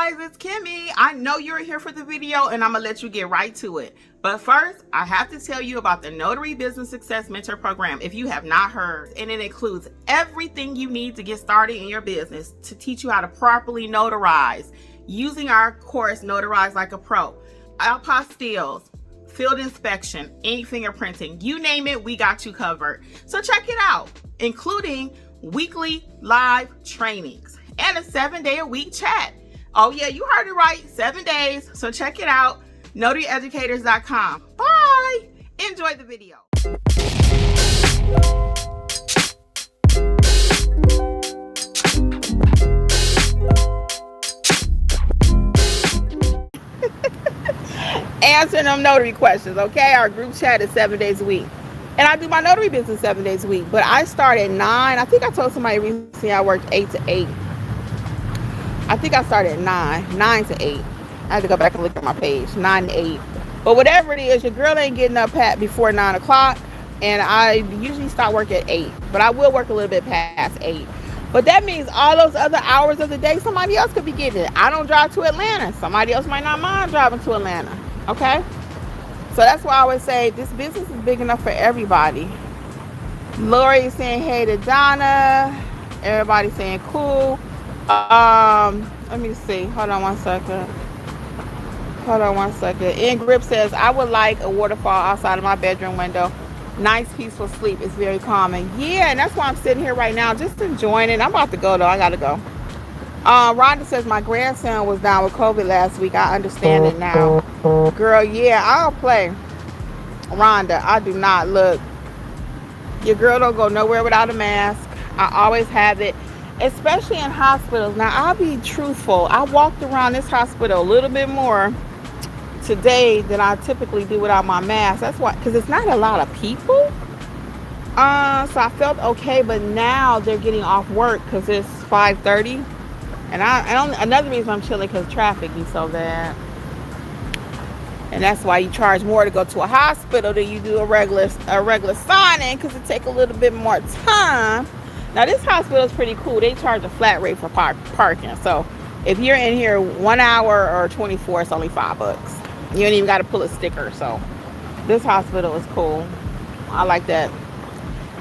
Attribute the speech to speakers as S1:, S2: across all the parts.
S1: guys, it's Kimmy. I know you're here for the video and I'm gonna let you get right to it. But first, I have to tell you about the Notary Business Success Mentor Program if you have not heard. And it includes everything you need to get started in your business to teach you how to properly notarize using our course, Notarize Like a Pro. Apostilles, field inspection, ink fingerprinting, you name it, we got you covered. So check it out, including weekly live trainings and a 7-day-a-week chat. Oh yeah, you heard it right, 7 days. So check it out, notaryeducators.com. Bye. Enjoy the video. Answering them notary questions, okay? Our group chat is 7 days a week. And I do my notary business 7 days a week. But I start at 9. I think I told somebody recently I worked 8 to 8. I think I started at 9 to 8. I had to go back and look at my page, 9 to 8. But whatever it is, your girl ain't getting up before 9 o'clock. And I usually start work at 8. But I will work a little bit past 8. But that means all those other hours of the day, somebody else could be getting it. I don't drive to Atlanta. Somebody else might not mind driving to Atlanta. Okay? So that's why I always say this business is big enough for everybody. Lori is saying hey to Donna. Everybody saying cool. Let me see. Hold on one second. Ingrid says, I would like a waterfall outside of my bedroom window. Nice, peaceful sleep. It's very calming. Yeah, and that's why I'm sitting here right now, just enjoying it. I'm about to go, though. I got to go. Rhonda says, my grandson was down with COVID last week. I understand it now. Girl, yeah, I'll play. Rhonda, I do not look. Your girl don't go nowhere without a mask. I always have it, especially in hospitals. Now, I'll be truthful. I walked around this hospital a little bit more today than I typically do without my mask. That's why, because it's not a lot of people. So I felt okay, but now they're getting off work because it's 5:30. And another reason I'm chilling because traffic be so bad. And that's why you charge more to go to a hospital than you do a regular sign-in, because it takes a little bit more time. Now this hospital is pretty cool. They charge a flat rate for parking. So if you're in here 1 hour or 24, it's only $5. You don't even got to pull a sticker. So this hospital is cool. I like that.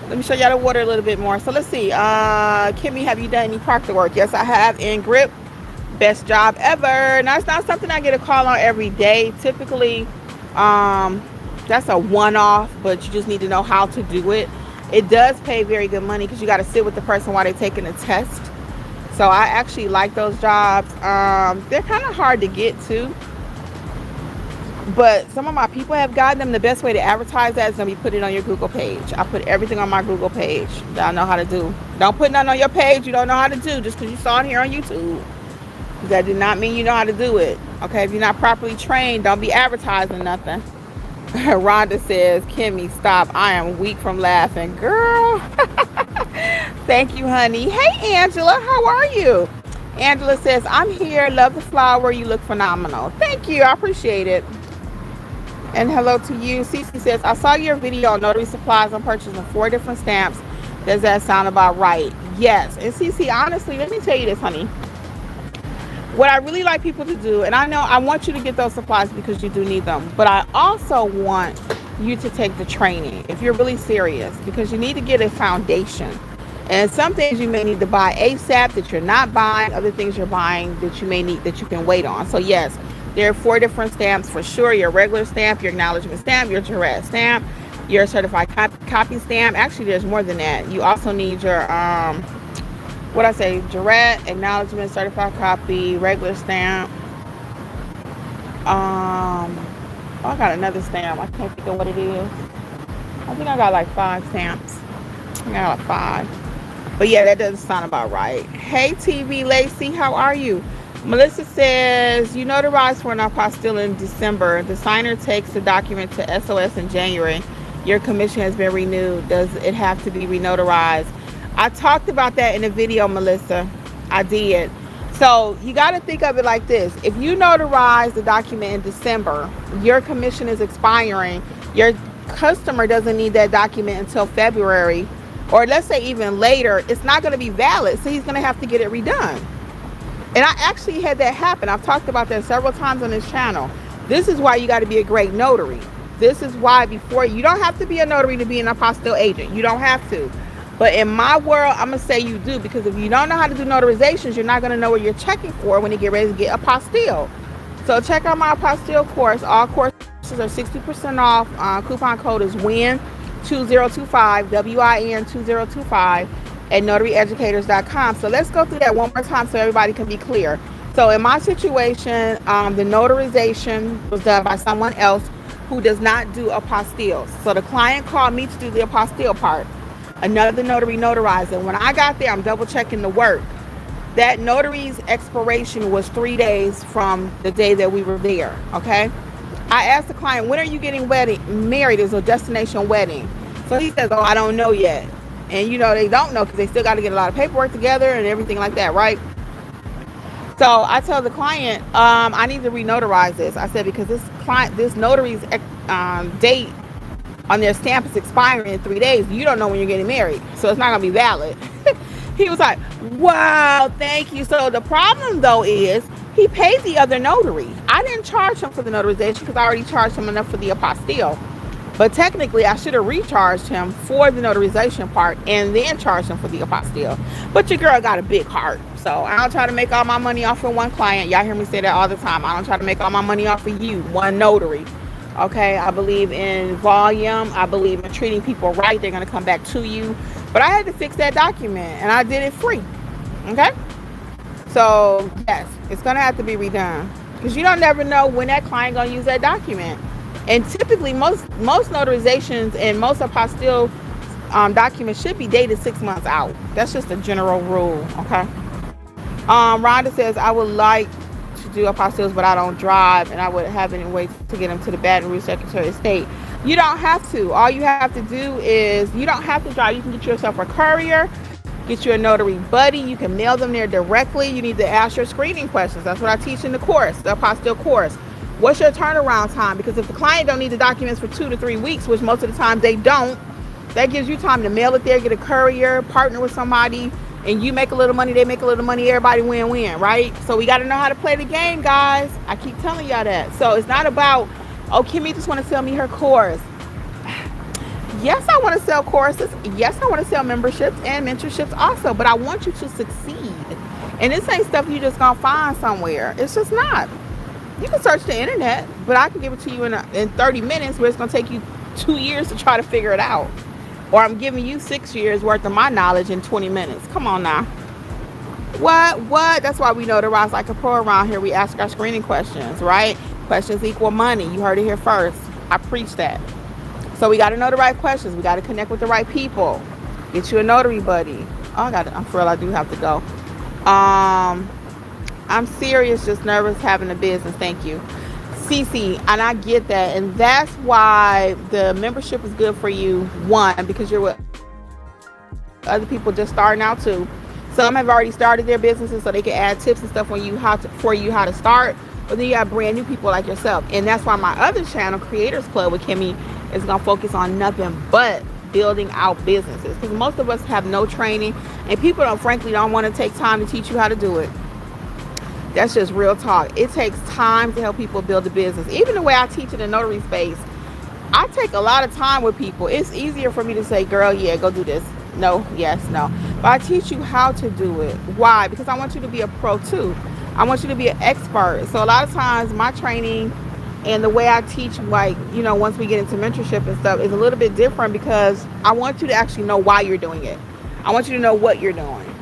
S1: Let me show y'all the water a little bit more. So let's see. Kimmy, have you done any proctor work? Yes, I have. In grip. Best job ever. Now, it's not something I get a call on every day. Typically, that's a one-off, but you just need to know how to do it. It does pay very good money because you got to sit with the person while they're taking the test. So I actually like those jobs. They're kind of hard to get to. But some of my people have gotten them. The best way to advertise that is going to be put it on your Google page. I put everything on my Google page that I know how to do. Don't put nothing on your page you don't know how to do just because you saw it here on YouTube. That did not mean you know how to do it. Okay, if you're not properly trained, don't be advertising nothing. Rhonda says, Kimmy, stop. I am weak from laughing. Girl. Thank you, honey. Hey, Angela. How are you? Angela says, I'm here. Love the flower. You look phenomenal. Thank you. I appreciate it. And hello to you. Cece says, I saw your video on notary supplies. I'm purchasing 4 different stamps. Does that sound about right? Yes. And Cece, honestly, let me tell you this, honey. What I really like people to do, and I know I want you to get those supplies because you do need them, but I also want you to take the training if you're really serious, because you need to get a foundation. And some things you may need to buy ASAP that you're not buying, other things you're buying that you may need that you can wait on. So yes, there are 4 different stamps for sure. Your regular stamp, your acknowledgement stamp, your Jurats stamp, your certified copy stamp. Actually, there's more than that. You also need your Jurat, acknowledgement, certified copy, regular stamp. I got another stamp. I can't think of what it is. I think I got like 5 stamps. I got like 5. But yeah, that doesn't sound about right. Hey, TV Lacey, how are you? Melissa says, you notarized for an apostille in December. The signer takes the document to SOS in January. Your commission has been renewed. Does it have to be renotarized? I talked about that in a video, Melissa. I did. So you got to think of it like this. If you notarize the document in December, your commission is expiring. Your customer doesn't need that document until February, or let's say even later. It's not going to be valid. So he's going to have to get it redone. And I actually had that happen. I've talked about that several times on this channel. This is why you got to be a great notary. This is why before, you don't have to be a notary to be an apostille agent. You don't have to. But in my world, I'm going to say you do, because if you don't know how to do notarizations, you're not going to know what you're checking for when you get ready to get apostille. So check out my apostille course. All courses are 60% off. Coupon code is WIN2025, WIN2025 at notaryeducators.com. So let's go through that one more time so everybody can be clear. So in my situation, the notarization was done by someone else who does not do apostilles. So the client called me to do the apostille part. Another notary notarized it. When I got there, I'm double checking the work. That notary's expiration was 3 days from the day that we were there, okay? I asked the client, when are you getting married as a destination wedding? So he says, oh, I don't know yet. And you know, they don't know because they still got to get a lot of paperwork together and everything like that, right? So I tell the client, I need to re-notarize this. I said, because this notary's date on their stamp is expiring in 3 days. You don't know when you're getting married, so it's not going to be valid. He was like, wow, thank you. So the problem, though, is he paid the other notary. I didn't charge him for the notarization because I already charged him enough for the apostille. But technically, I should have recharged him for the notarization part and then charged him for the apostille. But your girl got a big heart. So I don't try to make all my money off of one client. Y'all hear me say that all the time. I don't try to make all my money off of you, one notary. Okay, I believe in volume. I believe in treating people right. They're going to come back to you. But I had to fix that document, and I did it free. Okay? So, yes, it's going to have to be redone. Because you don't never know when that client going to use that document. And typically, most notarizations and most apostille documents should be dated 6 months out. That's just a general rule, okay? Rhonda says, I would like to do apostilles, but I don't drive, and I would have any way to get them to the Baton Rouge Secretary of State. You don't have to. All you have to do is, you don't have to drive. You can get yourself a courier, get you a notary buddy. You can mail them there directly. You need to ask your screening questions. That's what I teach in the course, the apostille course. What's your turnaround time? Because if the client don't need the documents for 2 to 3 weeks, which most of the time they don't, that gives you time to mail it there, get a courier, partner with somebody, and you make a little money, they make a little money, everybody win-win, right? So we got to know how to play the game, guys. I keep telling y'all that. So it's not about, oh, Kimmi just want to sell me her course. Yes, I want to sell courses. Yes, I want to sell memberships and mentorships also, but I want you to succeed. And this ain't stuff you just gonna find somewhere. It's just not. You can search the internet, but I can give it to you in 30 minutes, where it's gonna take you 2 years to try to figure it out. Or I'm giving you 6 years worth of my knowledge in 20 minutes. Come on now. What? That's why we notarize like a pro around here. We ask our screening questions, right? Questions equal money. You heard it here first. I preach that. So we got to know the right questions. We got to connect with the right people. Get you a notary buddy. Oh, I'm for real. I do have to go. I'm serious, just nervous having a business. Thank you. Cece, and I get that. And that's why the membership is good for you. One, because you're with other people just starting out too. Some have already started their businesses, so they can add tips and stuff for you how to start. But then you have brand new people like yourself. And that's why my other channel, Creators Club with Kimmi, is going to focus on nothing but building out businesses. Because most of us have no training, and people don't want to take time to teach you how to do it. That's just real talk. It takes time to help people build a business. Even the way I teach in the notary space, I take a lot of time with people. It's easier for me to say, girl, yeah, go do this. No, yes, no. But I teach you how to do it. Why? Because I want you to be a pro too. I want you to be an expert. So a lot of times my training and the way I teach, like, you know, once we get into mentorship and stuff, is a little bit different, because I want you to actually know why you're doing it. I want you to know what you're doing.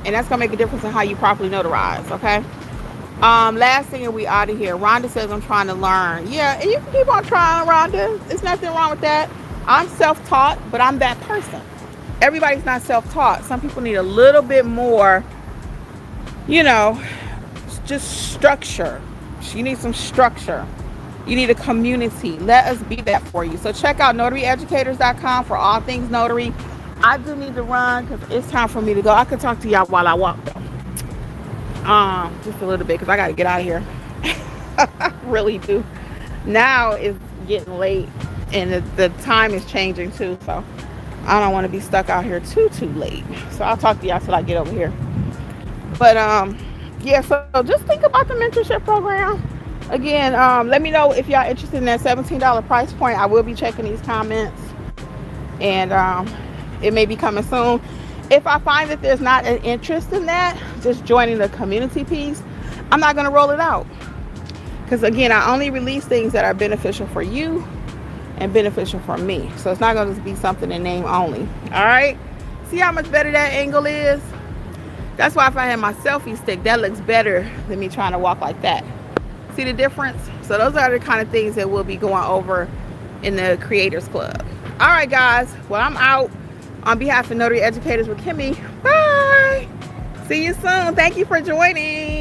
S1: And that's going to make a difference in how you properly notarize, okay? Last thing, and we out of here. Rhonda says, I'm trying to learn. Yeah, and you can keep on trying, Rhonda. There's nothing wrong with that. I'm self-taught, but I'm that person. Everybody's not self-taught. Some people need a little bit more, you know, just structure. You need some structure. You need a community. Let us be that for you. So check out notaryeducators.com for all things notary. I do need to run because it's time for me to go. I could talk to y'all while I walk though. Just a little bit, because I got to get out of here. I really do. Now it's getting late, and the time is changing too, so I don't want to be stuck out here too late. So I'll talk to y'all till I get over here. But yeah, so just think about the mentorship program. Again, let me know if y'all interested in that $17 price point. I will be checking these comments, and it may be coming soon. If I find that there's not an interest in that, just joining the community piece, I'm not going to roll it out. Because again, I only release things that are beneficial for you and beneficial for me. So it's not going to be something in name only. All right. See how much better that angle is? That's why if I had my selfie stick, that looks better than me trying to walk like that. See the difference? So those are the kind of things that we'll be going over in the Creators Club. All right, guys. Well, I'm out. On behalf of Notary Educators with Kimmi, bye. See you soon. Thank you for joining.